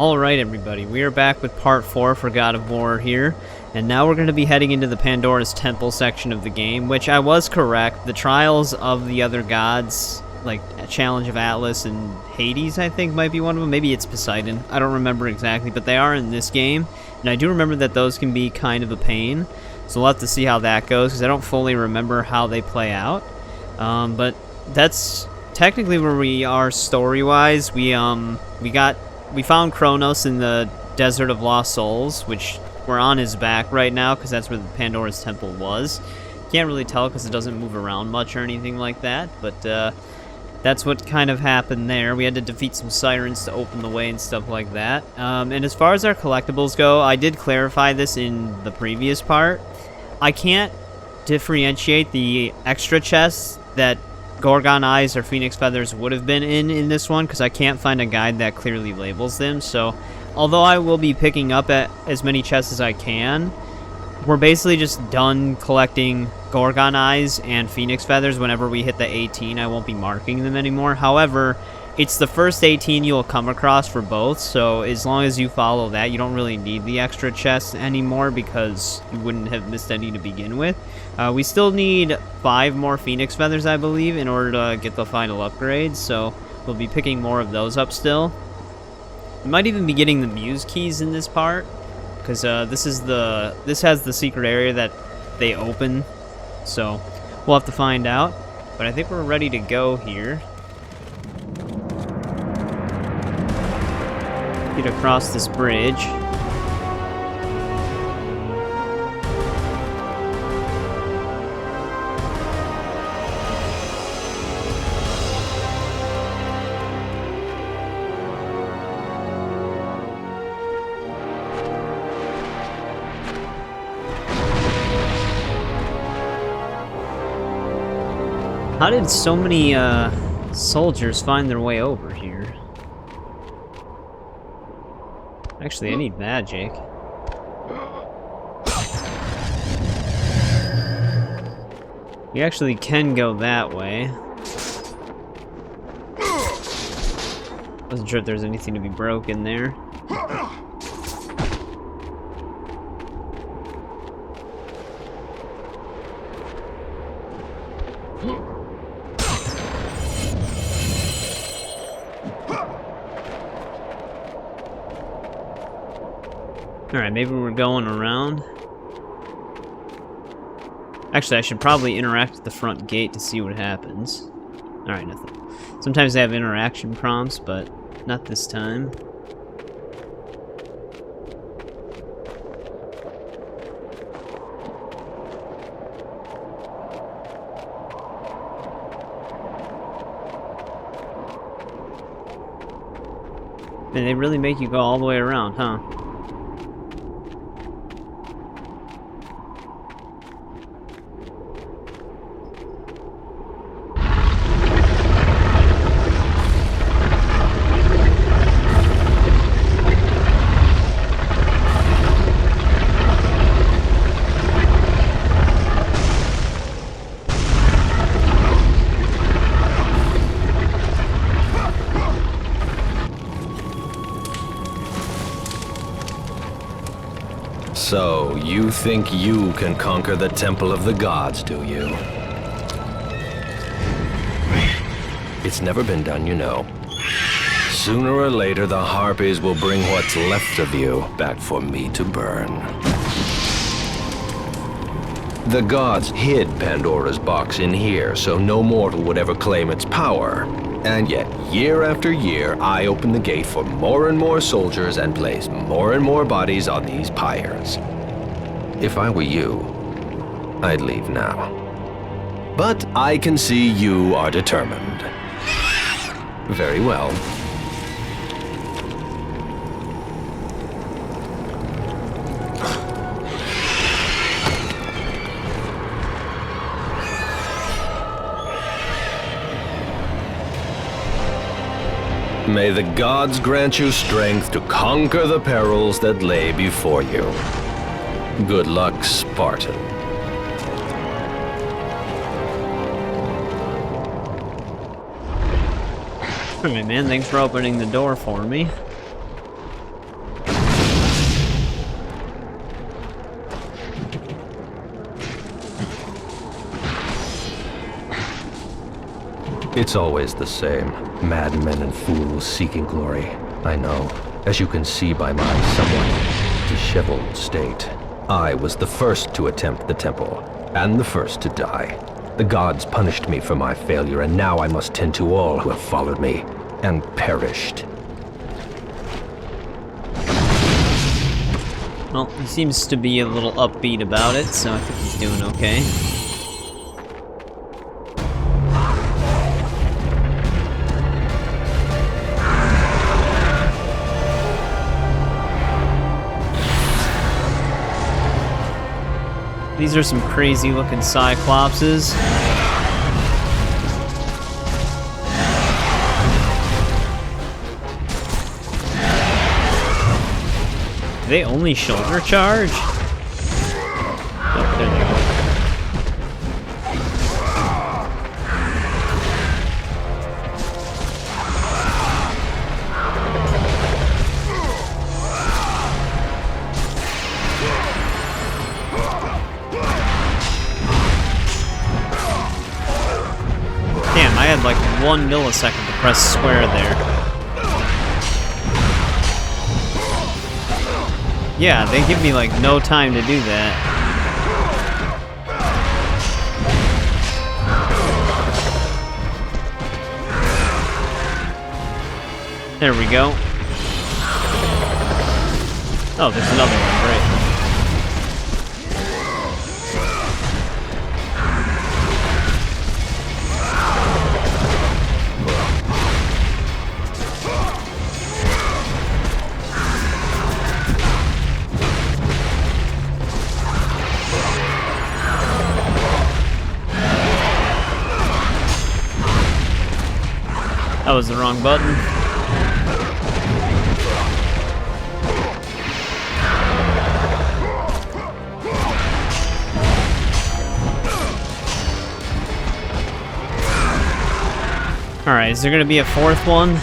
Alright everybody, we are back with part 4 for God of War here, and now we're going to be heading into the Pandora's Temple section of the game, which I was correct. The trials of the other gods, like Challenge of Atlas and Hades I think might be one of them, maybe it's Poseidon, I don't remember exactly, but they are in this game, and I do remember that those can be kind of a pain, so we'll have to see how that goes, because I don't fully remember how they play out, but that's technically where we are story-wise. We found Kronos in the Desert of Lost Souls, which we're on his back right now because that's where the Pandora's Temple was. Can't really tell because it doesn't move around much or anything like that, but that's what kind of happened there. We had to defeat some sirens to open the way and stuff like that. And as far as our collectibles go, I did clarify this in the previous part. I can't differentiate the extra chests that Gorgon Eyes or Phoenix Feathers would have been in this one because I can't find a guide that clearly labels them. So although I will be picking up at as many chests as I can, we're basically just done collecting Gorgon Eyes and Phoenix Feathers. Whenever we hit the 18, I won't be marking them anymore. However, it's the first 18 you'll come across for both, so as long as you follow that, you don't really need the extra chests anymore because you wouldn't have missed any to begin with. We still need 5 more Phoenix Feathers, I believe, in order to get the final upgrades, so we'll be picking more of those up still. We might even be getting the Muse Keys in this part, because this has the secret area that they open, so we'll have to find out. But I think we're ready to go here. Get across this bridge. How did so many soldiers find their way over here? Actually, I need magic. We actually can go that way. Wasn't sure if there's anything to be broken there. Alright, maybe we're going around. Actually, I should probably interact with the front gate to see what happens. Alright, nothing. Sometimes they have interaction prompts, but not this time. Man, they really make you go all the way around, huh? So, you think you can conquer the Temple of the Gods, do you? It's never been done, you know. Sooner or later, the Harpies will bring what's left of you back for me to burn. The gods hid Pandora's box in here, so no mortal would ever claim its power. And yet, year after year, I open the gate for more and more soldiers and place more and more bodies on these pyres. If I were you, I'd leave now. But I can see you are determined. Very well. May the gods grant you strength to conquer the perils that lay before you. Good luck, Spartan. Alright, man, thanks for opening the door for me. It's always the same. Madmen and fools seeking glory. I know, as you can see by my somewhat disheveled state. I was the first to attempt the temple, and the first to die. The gods punished me for my failure, and now I must tend to all who have followed me, and perished. Well, he seems to be a little upbeat about it, so I think he's doing okay. These are some crazy looking Cyclopses. Do they only shoulder charge? Oh, there they go. Damn, I had like 1 millisecond to press square there. Yeah, they give me like no time to do that. There we go. Oh, there's another one, right? That was the wrong button. Alright, is there gonna be a fourth one?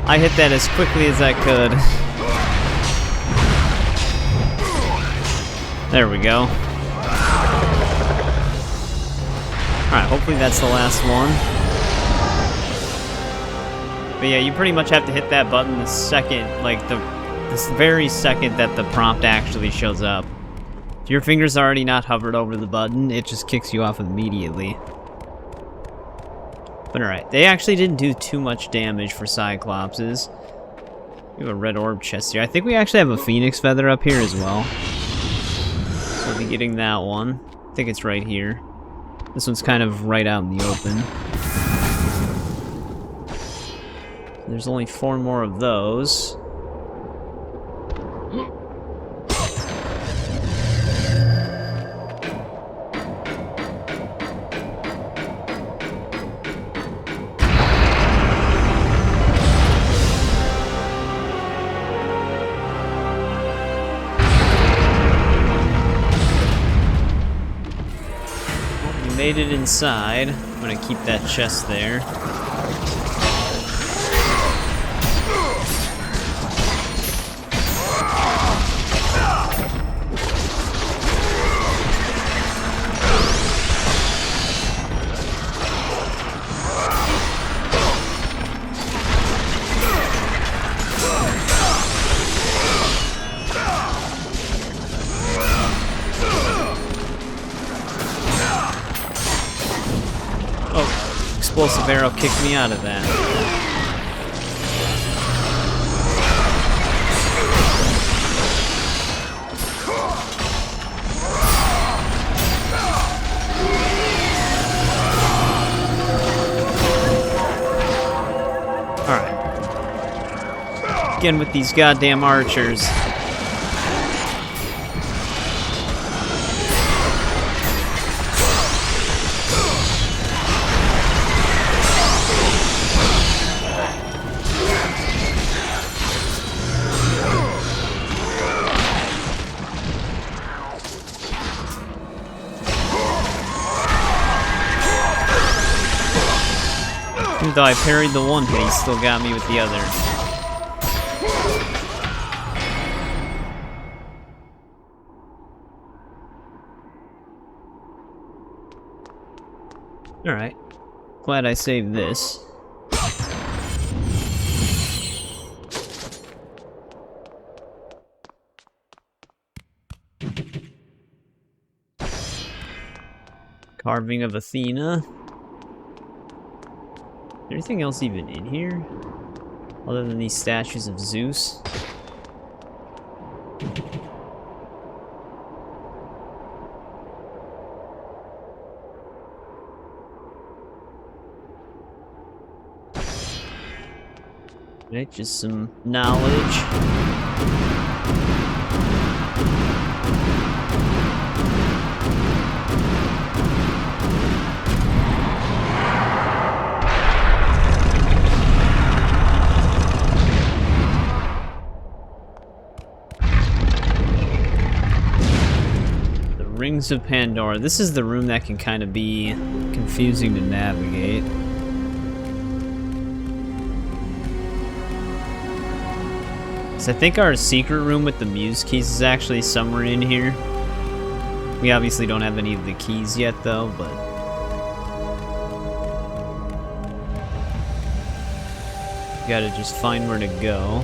I hit that as quickly as I could. There we go. Alright, hopefully that's the last one. But yeah, you pretty much have to hit that button the second, like this very second that the prompt actually shows up. If your finger's already not hovered over the button, it just kicks you off immediately. But alright, they actually didn't do too much damage for Cyclopses. We have a red orb chest here. I think we actually have a phoenix feather up here as well. So I'll be getting that one. I think it's right here. This one's kind of right out in the open. There's only 4 more of those. Made it inside. I'm gonna keep that chest there. Explosive arrow kicked me out of that. Alright. Again with these goddamn archers. Even though I parried the one hit, he still got me with the other. Alright. Glad I saved this. Carving of Athena. Is there anything else even in here? Other than these statues of Zeus? Right, just some knowledge. Rings of Pandora. This is the room that can kind of be confusing to navigate. So I think our secret room with the Muse Keys is actually somewhere in here. We obviously don't have any of the keys yet though, but... gotta just find where to go.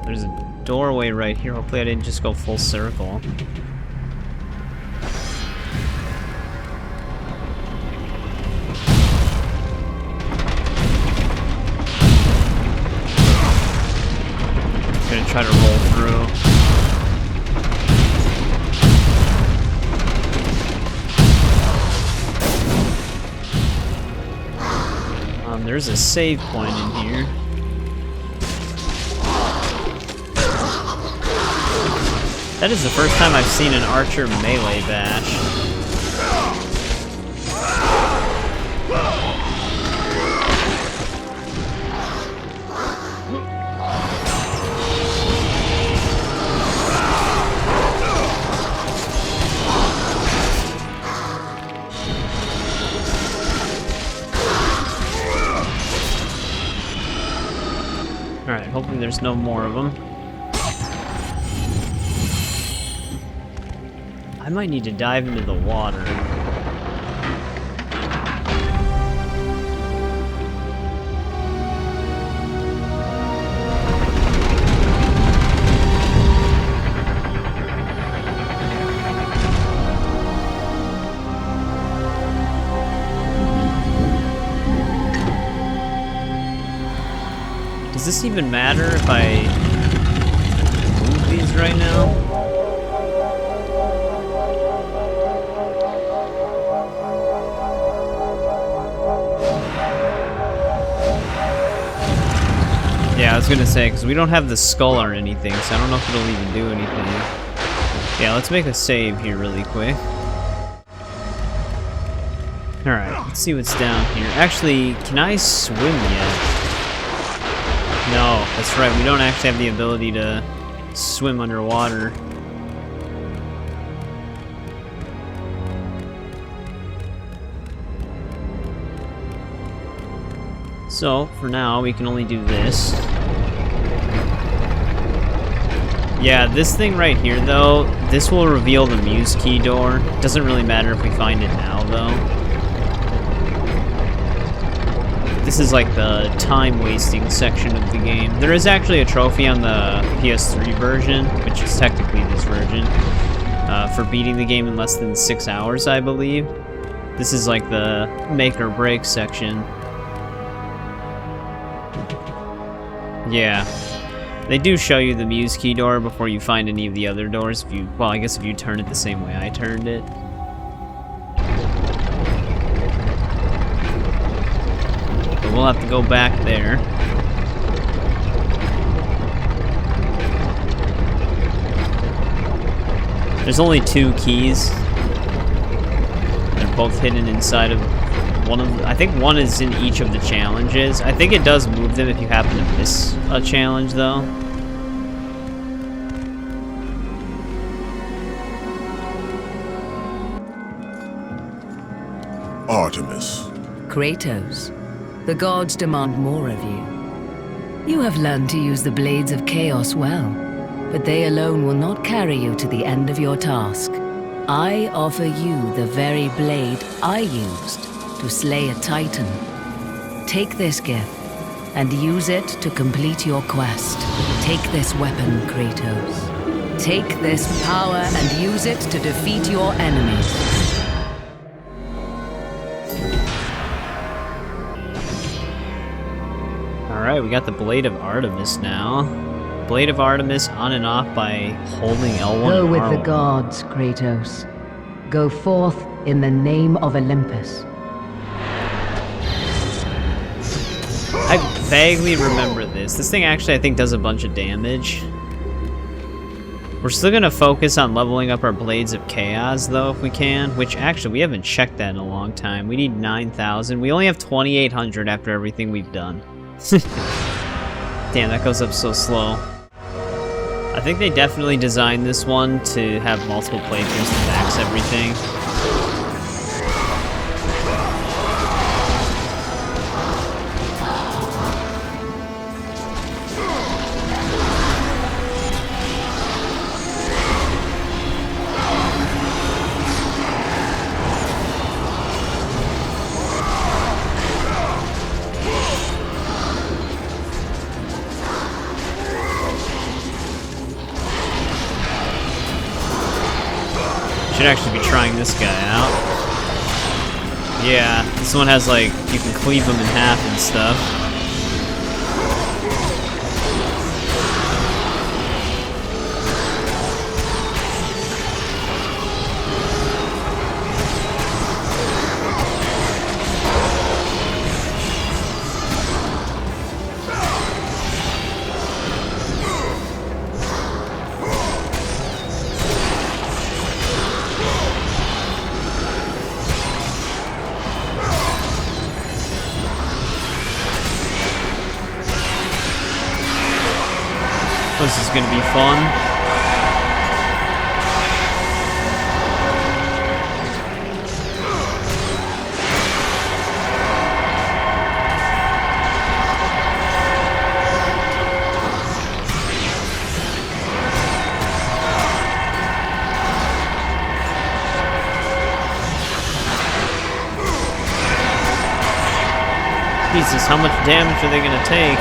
There's a doorway right here. Hopefully I didn't just go full circle. Gonna try to roll through. There's a save point in here. That is the first time I've seen an archer melee bash. Alright, hopefully there's no more of them. I might need to dive into the water. Does this even matter if I move these right now? Yeah, I was gonna say, because we don't have the skull or anything, so I don't know if it'll even do anything. Yeah, let's make a save here really quick. Alright, let's see what's down here. Actually, can I swim yet? No, that's right, we don't actually have the ability to swim underwater. So, for now, we can only do this. Yeah, this thing right here, though, this will reveal the Muse Key door. Doesn't really matter if we find it now, though. This is like the time-wasting section of the game. There is actually a trophy on the PS3 version, which is technically this version, for beating the game in less than 6 hours, I believe. This is like the make or break section. Yeah. They do show you the Muse Key door before you find any of the other doors. If you, well, I guess if you turn it the same way I turned it. But we'll have to go back there. There's only 2 keys. They're both hidden inside of one of the, I think one is in each of the challenges. I think it does move them if you happen to miss a challenge, though. Artemis. Kratos, the gods demand more of you. You have learned to use the blades of chaos well, but they alone will not carry you to the end of your task. I offer you the very blade I used to slay a titan. Take this gift and use it to complete your quest. Take this weapon, Kratos. Take this power and use it to defeat your enemies. Alright, we got the Blade of Artemis now. Blade of Artemis on and off by holding L1 Go and with the R1. gods, Kratos. Go forth in the name of Olympus. I vaguely remember this. This thing actually, I think, does a bunch of damage. We're still gonna focus on leveling up our Blades of Chaos, though, if we can. Which, actually, we haven't checked that in a long time. We need 9,000. We only have 2,800 after everything we've done. Damn, that goes up so slow. I think they definitely designed this one to have multiple playthroughs to max everything. Should actually be trying this guy out. Yeah, this one has like, you can cleave him in half and stuff. This is gonna be fun. Jesus, how much damage are they gonna take?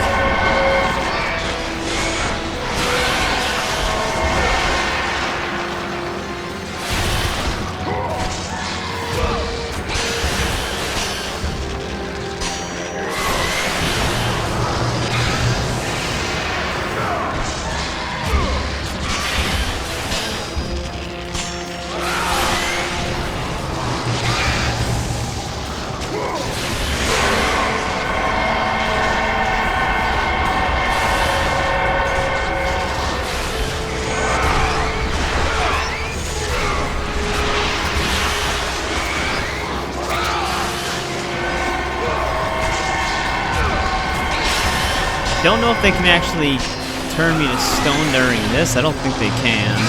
Don't know if they can actually turn me to stone during this. I don't think they can.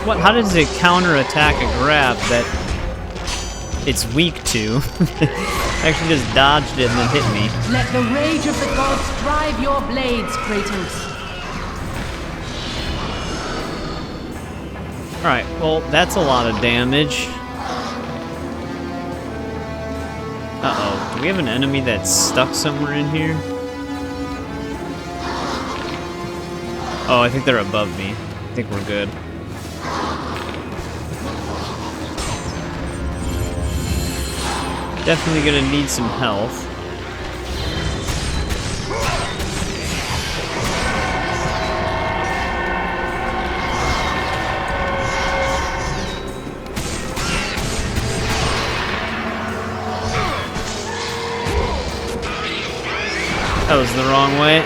What? How does it counter-attack a grab that it's weak to? Actually just dodged it and then hit me. Let the rage of the gods drive your blades, Kratos. Alright, well, that's a lot of damage. Uh-oh. Do we have an enemy that's stuck somewhere in here? Oh, I think they're above me. I think we're good. Definitely gonna need some health. That was the wrong way.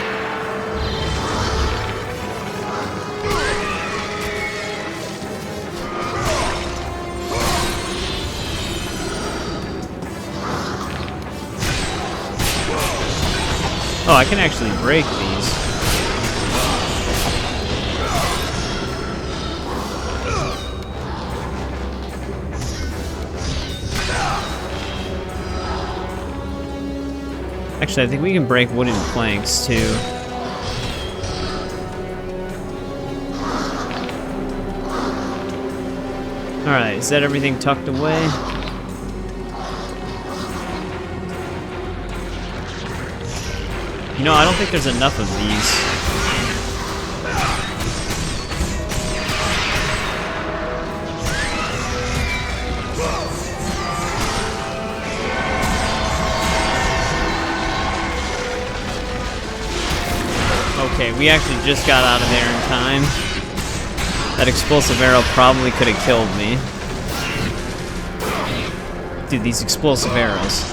Oh, I can actually break these. Actually, I think we can break wooden planks too. Alright, is that everything tucked away? You know, I don't think there's enough of these. Okay, we actually just got out of there in time. That explosive arrow probably could have killed me. Dude, these explosive arrows.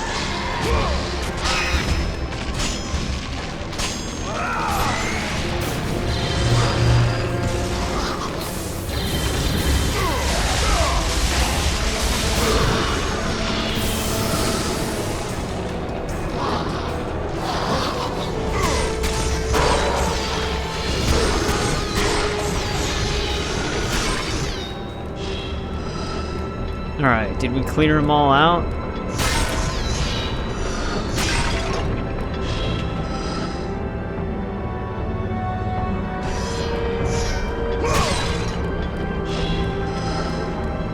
Alright, did we clear them all out?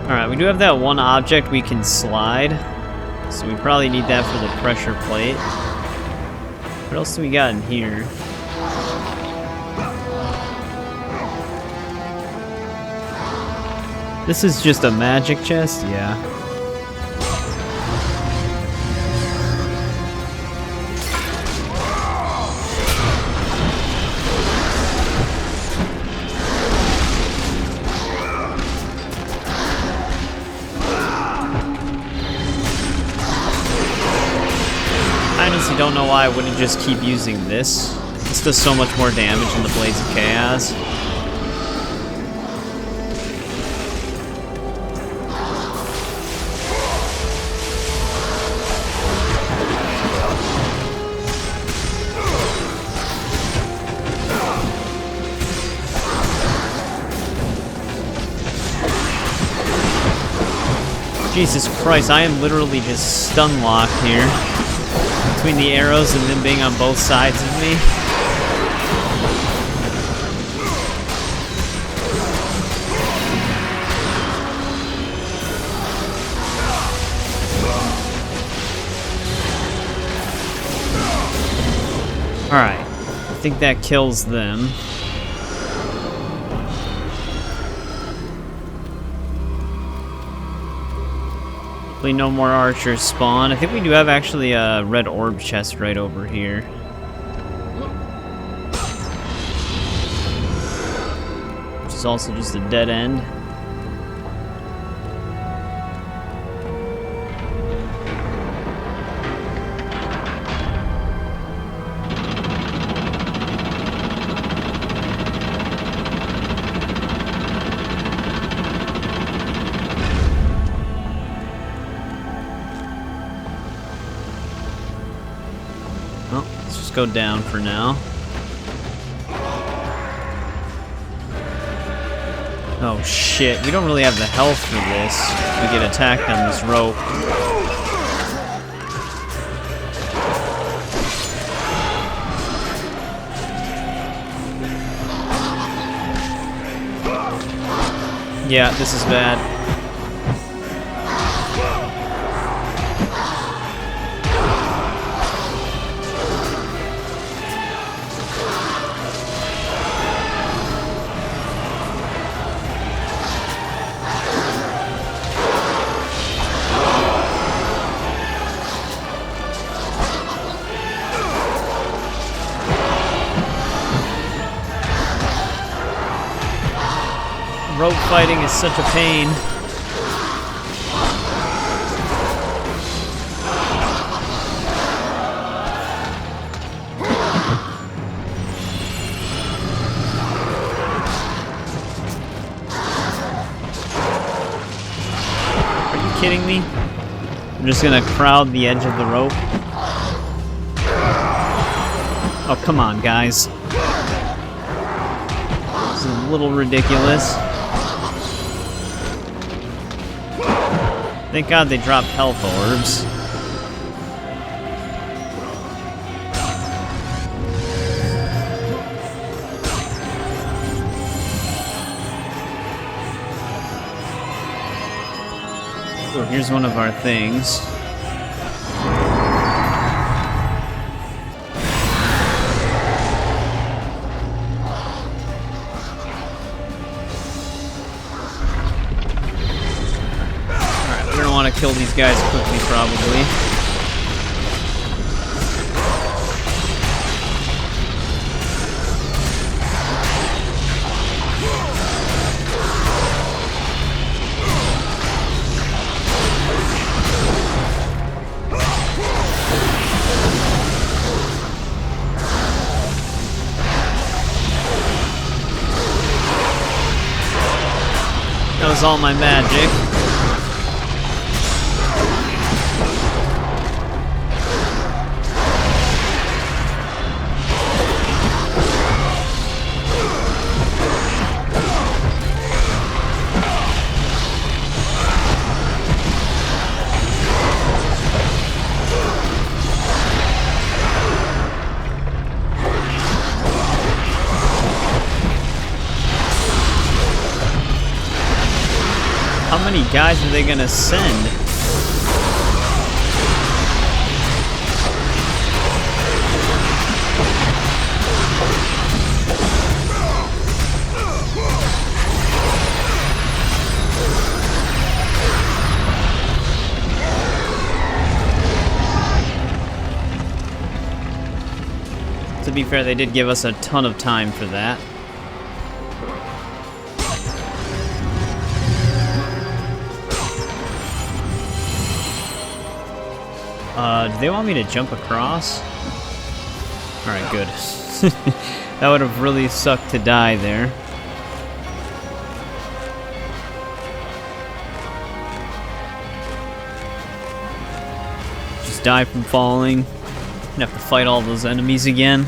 Alright, we do have that one object we can slide, so we probably need that for the pressure plate. What else do we got in here? This is just a magic chest? Yeah. I honestly don't know why I wouldn't just keep using this. This does so much more damage than the Blades of Chaos. Jesus Christ, I am literally just stun locked here. Between the arrows and them being on both sides of me. Alright, I think that kills them. No more archers spawn. I think we do have actually a red orb chest right over here. Which is also just a dead end. Go down for now. Oh shit, we don't really have the health for this. We get attacked on this rope. Yeah, this is bad. Rope fighting is such a pain. Are you kidding me? I'm just gonna crowd the edge of the rope. Oh, come on, guys. This is a little ridiculous. Thank God they dropped health orbs. Oh, here's one of our things. Want to kill these guys quickly, probably. That was all my magic. How many guys are they gonna send? To be fair, they did give us a ton of time for that. Do they want me to jump across? Alright, good. That would have really sucked to die there. Just die from falling. Gonna have to fight all those enemies again.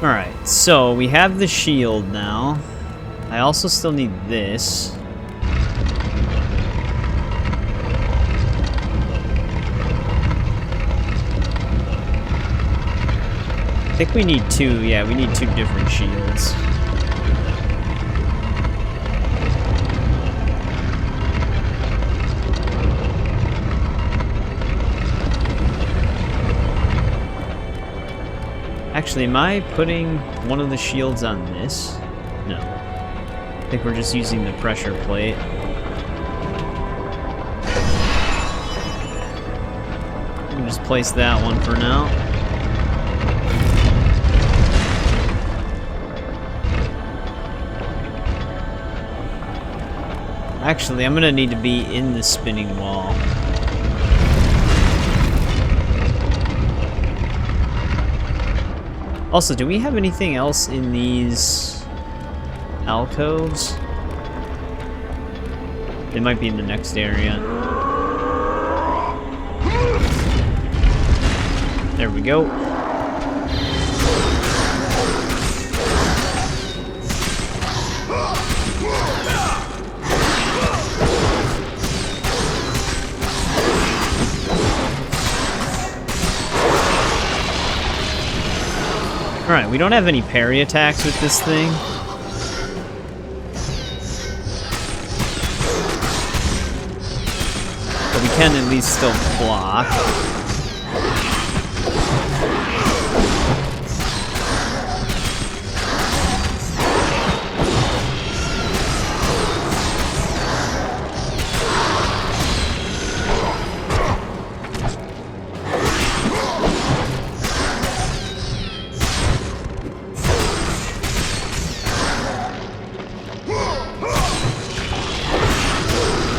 Alright, so we have the shield now. I also still need this. I think we need two, yeah, we need two different shields. Actually, am I putting one of the shields on this? No. I think we're just using the pressure plate. Let me just place that one for now. Actually, I'm gonna need to be in the spinning wall. Also, do we have anything else in these alcoves? They might be in the next area. There we go. Alright, we don't have any parry attacks with this thing. But we can at least still block.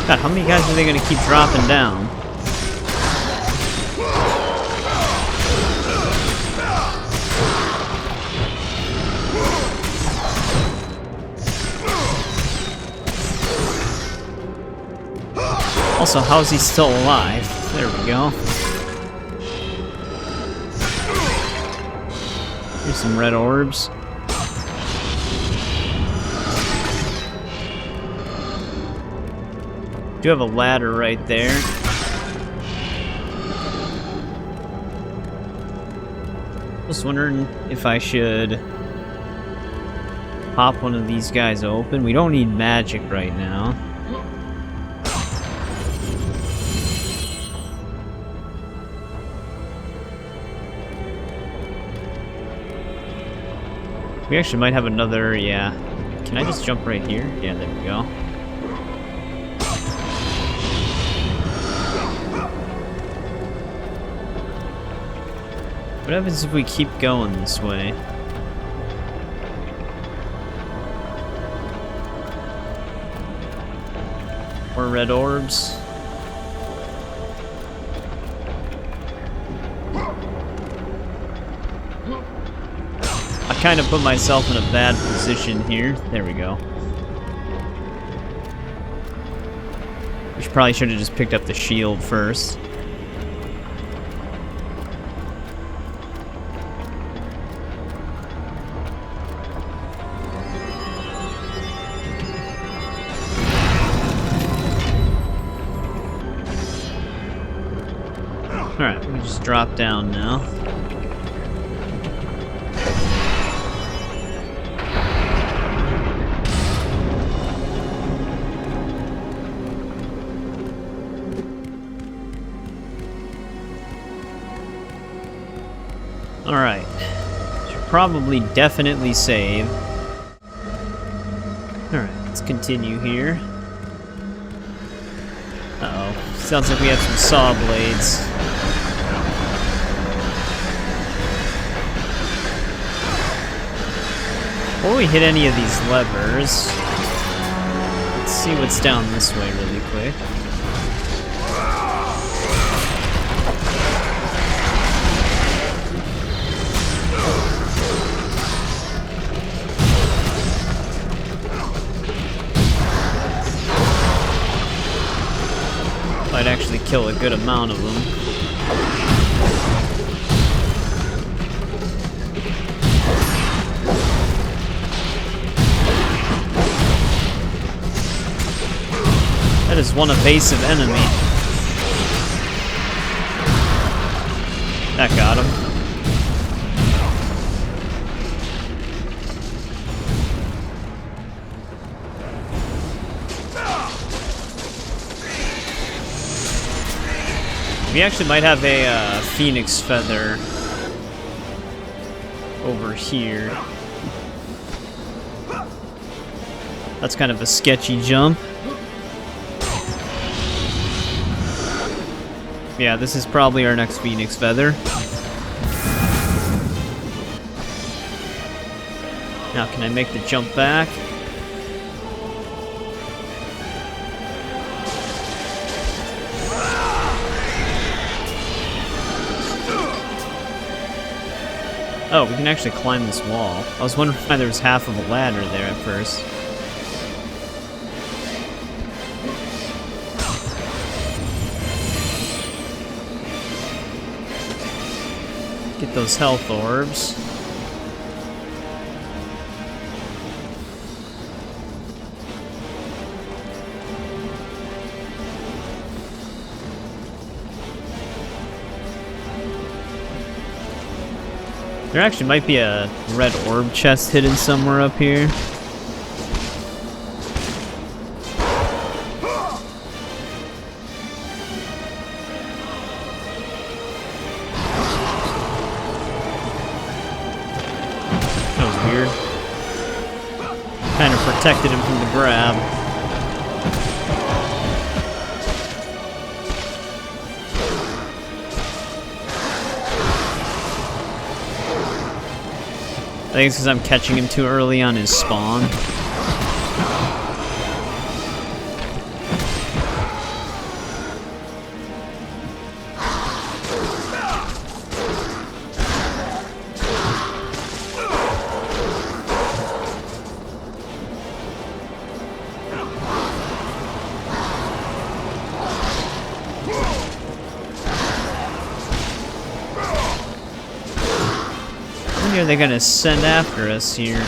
God, how many guys are they gonna keep dropping down? Also, how is he still alive? There we go. Here's some red orbs. Do have a ladder right there. Just wondering if I should pop one of these guys open. We don't need magic right now. We actually might have another, yeah. Can I just jump right here? Yeah, there we go. What happens if we keep going this way? More red orbs. I kind of put myself in a bad position here. There we go. We probably should have just picked up the shield first. Alright, we just drop down now. Alright. Should probably definitely save. Alright, let's continue here. Uh-oh. Sounds like we have some saw blades. Before we hit any of these levers, let's see what's down this way really quick. Might actually kill a good amount of them. That is one evasive enemy. That got him. We actually might have a phoenix feather over here. That's kind of a sketchy jump. Yeah, this is probably our next phoenix feather. Now, can I make the jump back? Oh, we can actually climb this wall. I was wondering why there was half of a ladder there at first. Get those health orbs. There actually might be a red orb chest hidden somewhere up here. That was weird. Kind of protected him from the grab. I think it's because I'm catching him too early on his spawn. many are they gonna send after us here?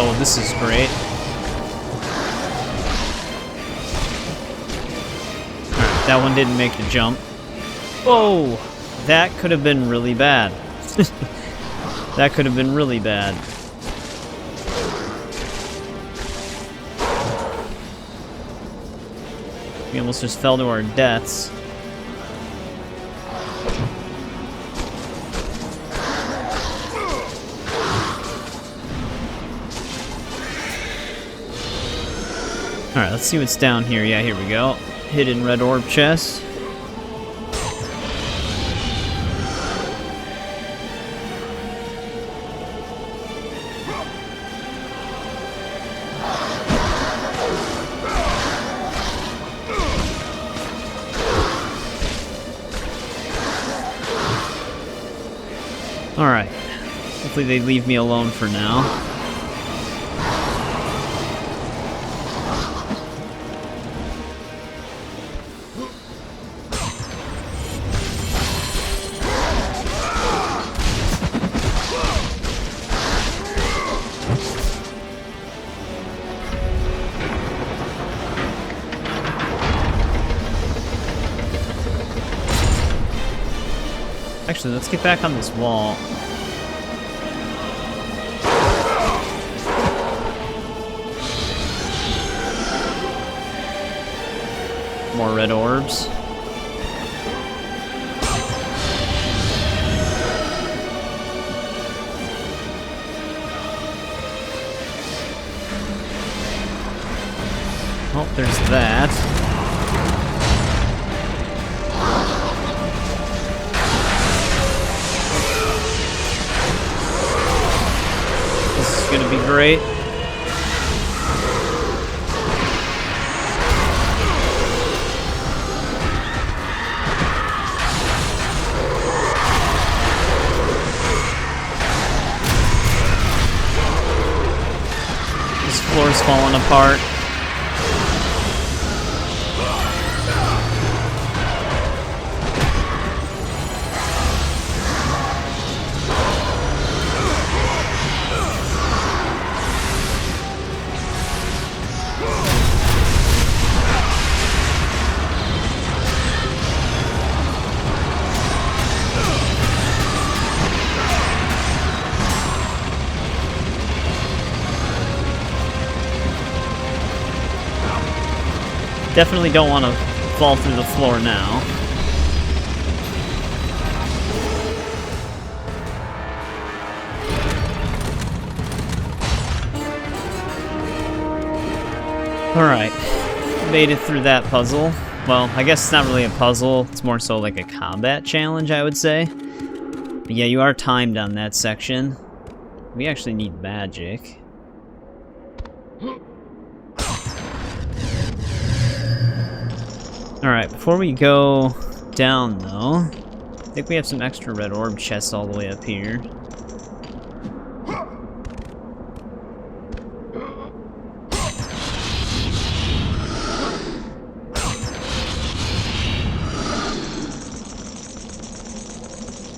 Oh, this is great. Alright, that one didn't make the jump. Whoa! That could have been really bad. That could have been really bad. We almost just fell to our deaths. Alright, let's see what's down here. Yeah, here we go. Hidden red orb chest. Alright. Hopefully they leave me alone for now. Actually, let's get back on this wall. More red orbs. Oh, there's that. This is gonna be great. This floor's falling apart. Definitely don't want to fall through the floor now. Alright, made it through that puzzle. Well, I guess it's not really a puzzle, it's more so like a combat challenge, I would say. But yeah, you are timed on that section. We actually need magic. Alright, before we go down though, I think we have some extra red orb chests all the way up here.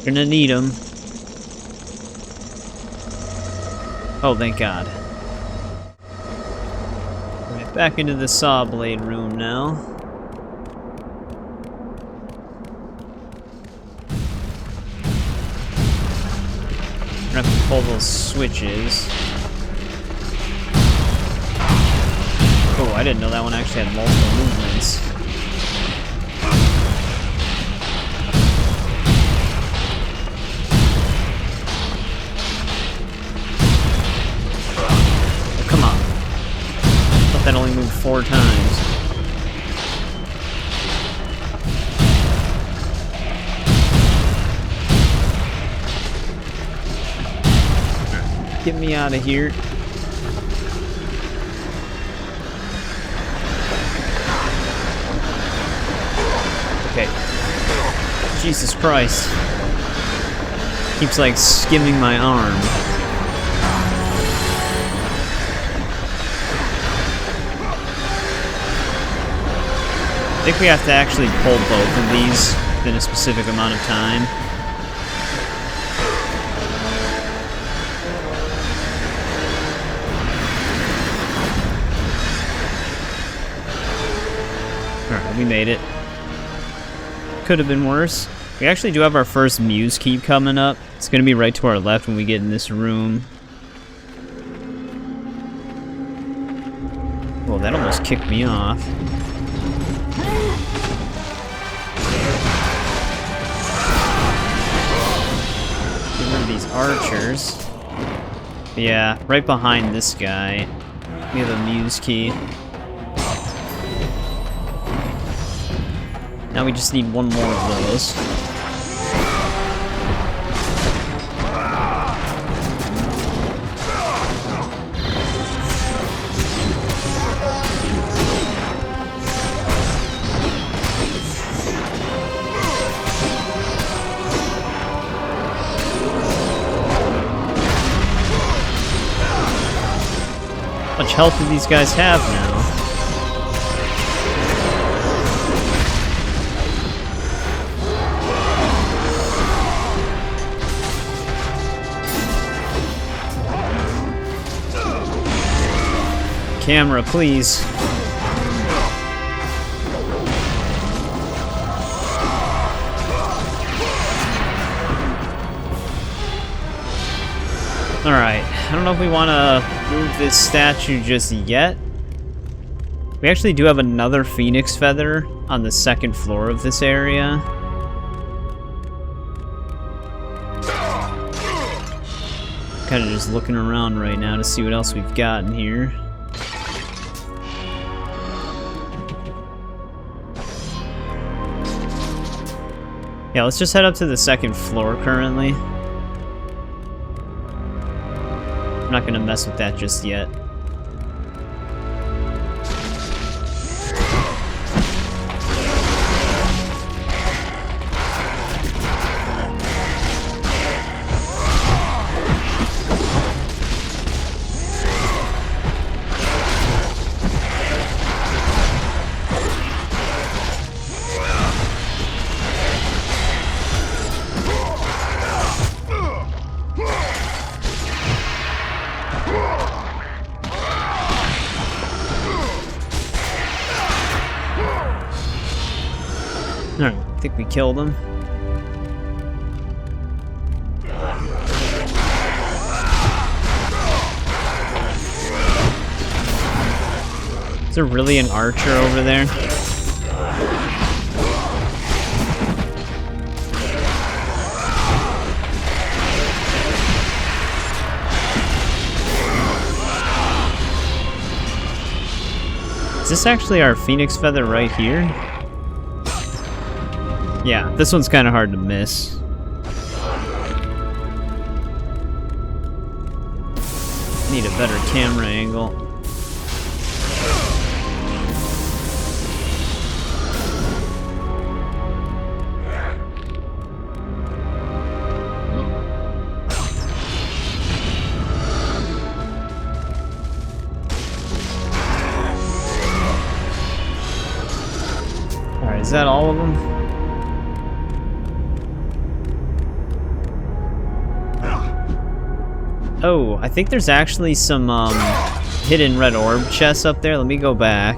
Gonna need them. Oh, thank God. Right, back into the saw blade room now. We're gonna have to pull those switches. Oh, I didn't know that one actually had multiple movements. Oh, come on. I thought that only moved 4 times. Get me out of here. Okay. Jesus Christ. Keeps like skimming my arm. I think we have to actually pull both of these in a specific amount of time. Alright, we made it. Could have been worse. We actually do have our first Muse Key coming up. It's going to be right to our left when we get in this room. Well, that almost kicked me off. Get rid of these archers. Yeah, right behind this guy. We have a Muse Key. Now we just need one more of those. How much health do these guys have now? Camera, please. Alright, I don't know if we want to move this statue just yet. We actually do have another phoenix feather on the second floor of this area. Kind of just looking around right now to see what else we've got in here. Yeah, let's just head up to the second floor currently. I'm not gonna mess with that just yet. Alright, I think we killed him. Is there really an archer over there? Is this actually our phoenix feather right here? Yeah, this one's kind of hard to miss. Need a better camera angle. Alright, is that all of them? Oh, I think there's actually some hidden red orb chests up there. Let me go back.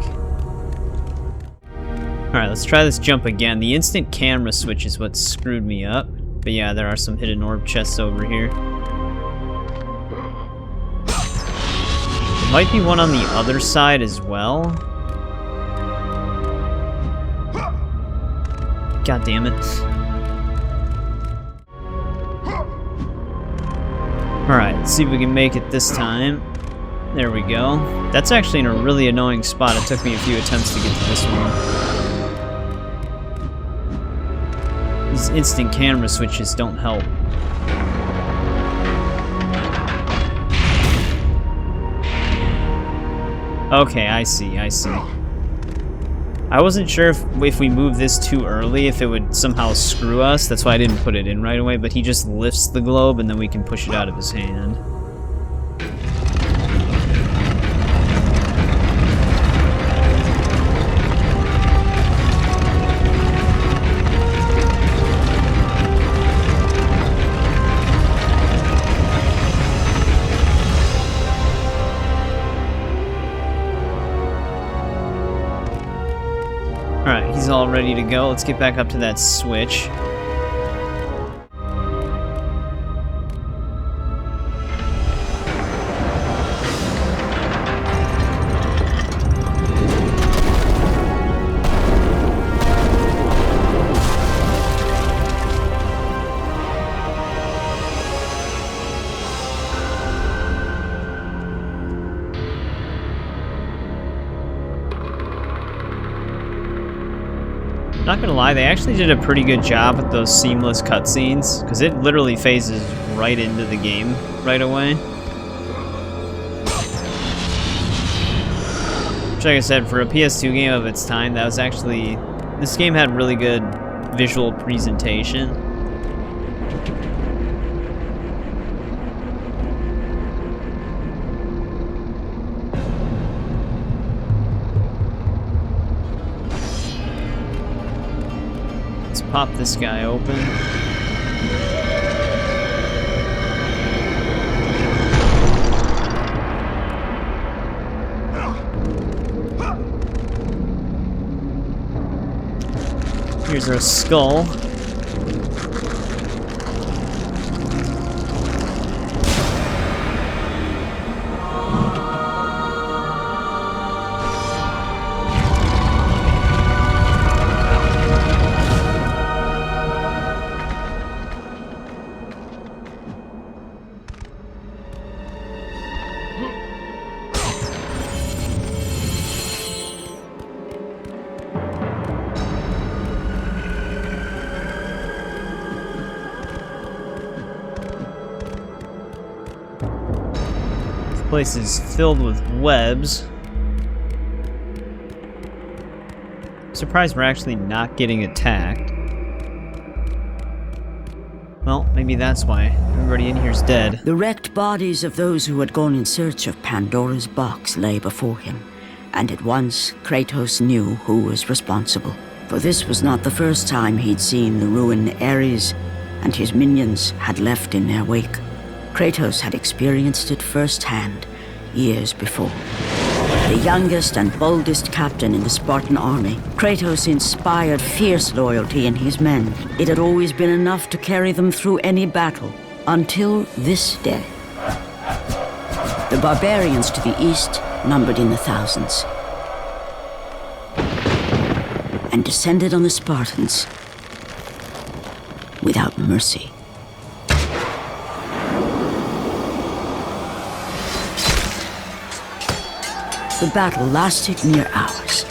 Alright, let's try this jump again. The instant camera switch is what screwed me up. But yeah, there are some hidden orb chests over here. There might be one on the other side as well. God damn it. Alright, let's see if we can make it this time. There we go. That's actually in a really annoying spot. It took me a few attempts to get to this one. These instant camera switches don't help. Okay, I see. I wasn't sure if we move this too early, if it would somehow screw us. That's why I didn't put it in right away, but he just lifts the globe and then we can push it out of his hand. Alright, he's all ready to go. Let's get back up to that switch. Not gonna lie, they actually did a pretty good job with those seamless cutscenes, because it literally phases right into the game right away. Which, like I said, for a PS2 game of its time, that was actually... This game had really good visual presentation. Pop this guy open. Here's our skull. Place is filled with webs. I'm surprised we're actually not getting attacked. Well, maybe that's why. Everybody in here's dead. The wrecked bodies of those who had gone in search of Pandora's box lay before him, and at once Kratos knew who was responsible. For this was not the first time he'd seen the ruin Ares and his minions had left in their wake. Kratos had experienced it firsthand, years before. The youngest and boldest captain in the Spartan army, Kratos inspired fierce loyalty in his men. It had always been enough to carry them through any battle, until this day. The barbarians to the east numbered in the thousands, and descended on the Spartans without mercy. The battle lasted near hours.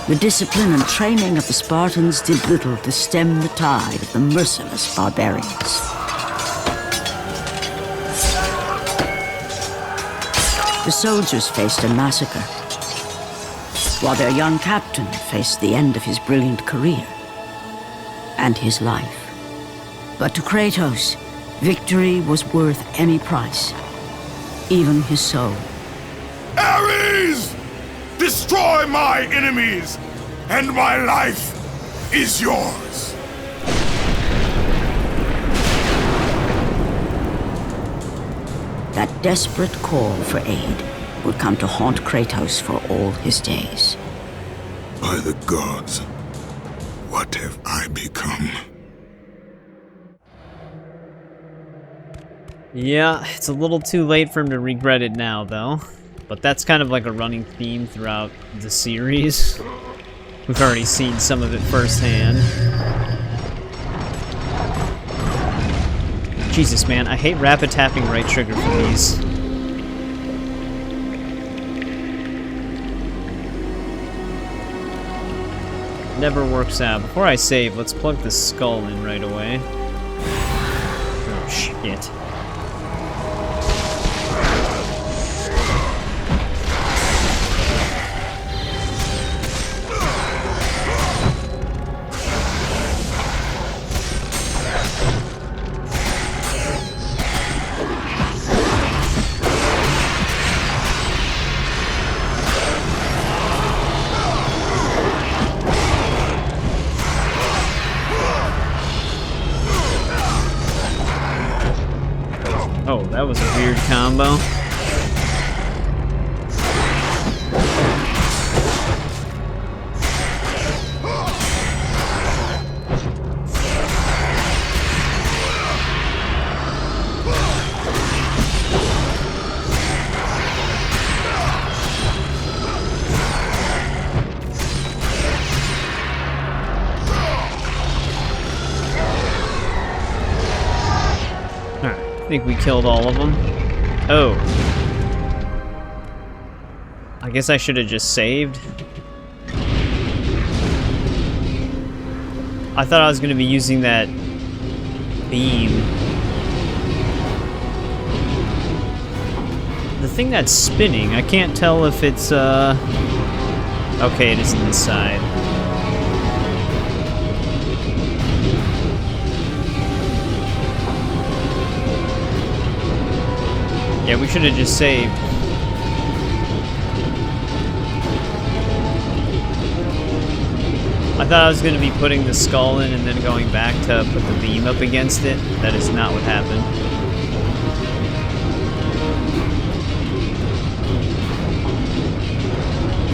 The discipline and training of the Spartans did little to stem the tide of the merciless barbarians. The soldiers faced a massacre, while their young captain faced the end of his brilliant career and his life. But to Kratos, victory was worth any price, even his soul. Ares! Destroy my enemies, and my life is yours. That desperate call for aid would come to haunt Kratos for all his days. By the gods, what have I become? Yeah, it's a little too late for him to regret it now, though. But that's kind of like a running theme throughout the series. We've already seen some of it firsthand. Jesus, man, I hate rapid tapping right trigger for these. Never works out. Before I save, let's plug the skull in right away. Oh, shit. Oh, that was a weird combo. I think we killed all of them. Oh. I guess I should have just saved. I thought I was going to be using that beam. The thing that's spinning, I can't tell if it's, okay, it is on this side. Yeah, we should have just saved. I thought I was going to be putting the skull in and then going back to put the beam up against it. That is not what happened.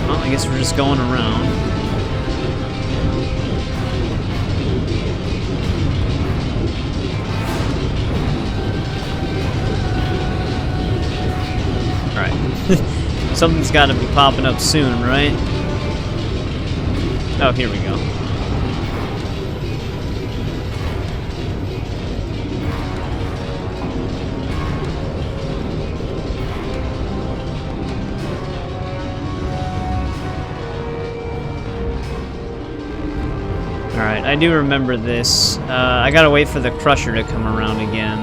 Well, I guess we're just going around. Something's got to be popping up soon, right? Oh, here we go. Alright, I do remember this. I gotta wait for the Crusher to come around again.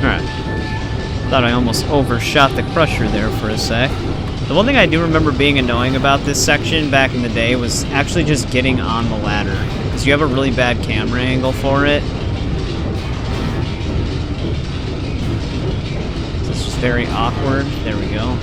Alright. Thought I almost overshot the Crusher there for a sec. The one thing I do remember being annoying about this section back in the day was actually just getting on the ladder, because you have a really bad camera angle for it. It's just very awkward. There we go.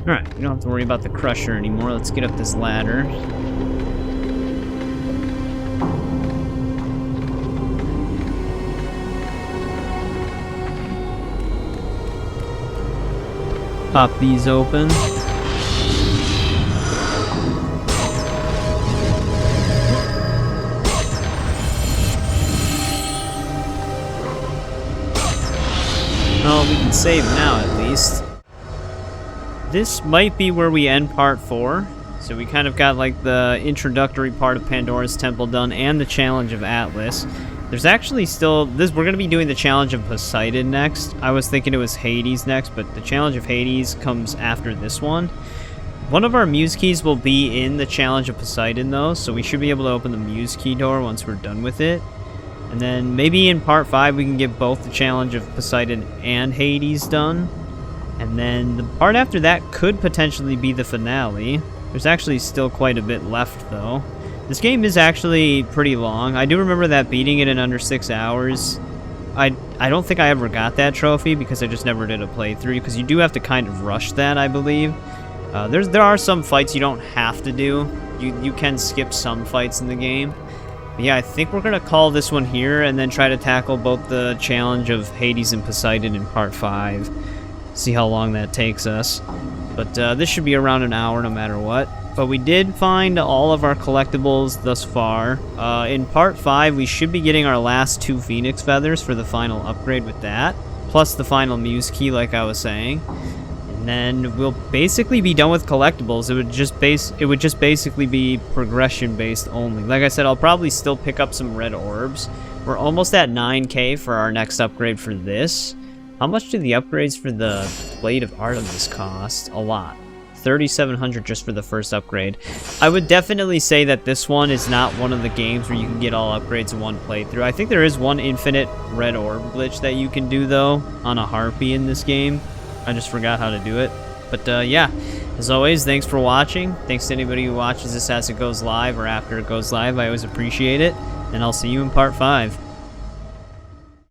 Alright, we don't have to worry about the Crusher anymore. Let's get up this ladder. Pop these open. Well, we can save now at least. This might be where we end part 4. So we kind of got like the introductory part of Pandora's Temple done and the challenge of Atlas. There's actually still this. We're going to be doing the challenge of Poseidon next. I was thinking it was Hades next, but the challenge of Hades comes after this one. One of our Muse Keys will be in the challenge of Poseidon though, so we should be able to open the Muse Key door once we're done with it. And then maybe in part 5 we can get both the challenge of Poseidon and Hades done. And then the part after that could potentially be the finale. There's actually still quite a bit left, though. This game is actually pretty long. I do remember that beating it in under 6 hours. I don't think I ever got that trophy because I just never did a playthrough, because you do have to kind of rush that, I believe. There are some fights you don't have to do. You can skip some fights in the game. But yeah, I think we're going to call this one here and then try to tackle both the challenge of Hades and Poseidon in part 5. See how long that takes us. But this should be around an hour no matter what. But we did find all of our collectibles thus far. In part 5, we should be getting our last 2 Phoenix Feathers for the final upgrade with that. Plus the final Muse Key, like I was saying. And And then we'll basically be done with collectibles. It would just basically be progression based only. Like I said, I'll probably still pick up some red orbs. We're almost at 9k for our next upgrade for this. How much do the upgrades for the Blade of Artemis cost? A lot. 3,700 just for the first upgrade. I would definitely say that this one is not one of the games where you can get all upgrades in one playthrough. I think there is one infinite red orb glitch that you can do though on a harpy in this game. I just forgot how to do it. But yeah, as always, thanks for watching. Thanks to anybody who watches this as it goes live or after it goes live. I always appreciate it. And I'll see you in part 5.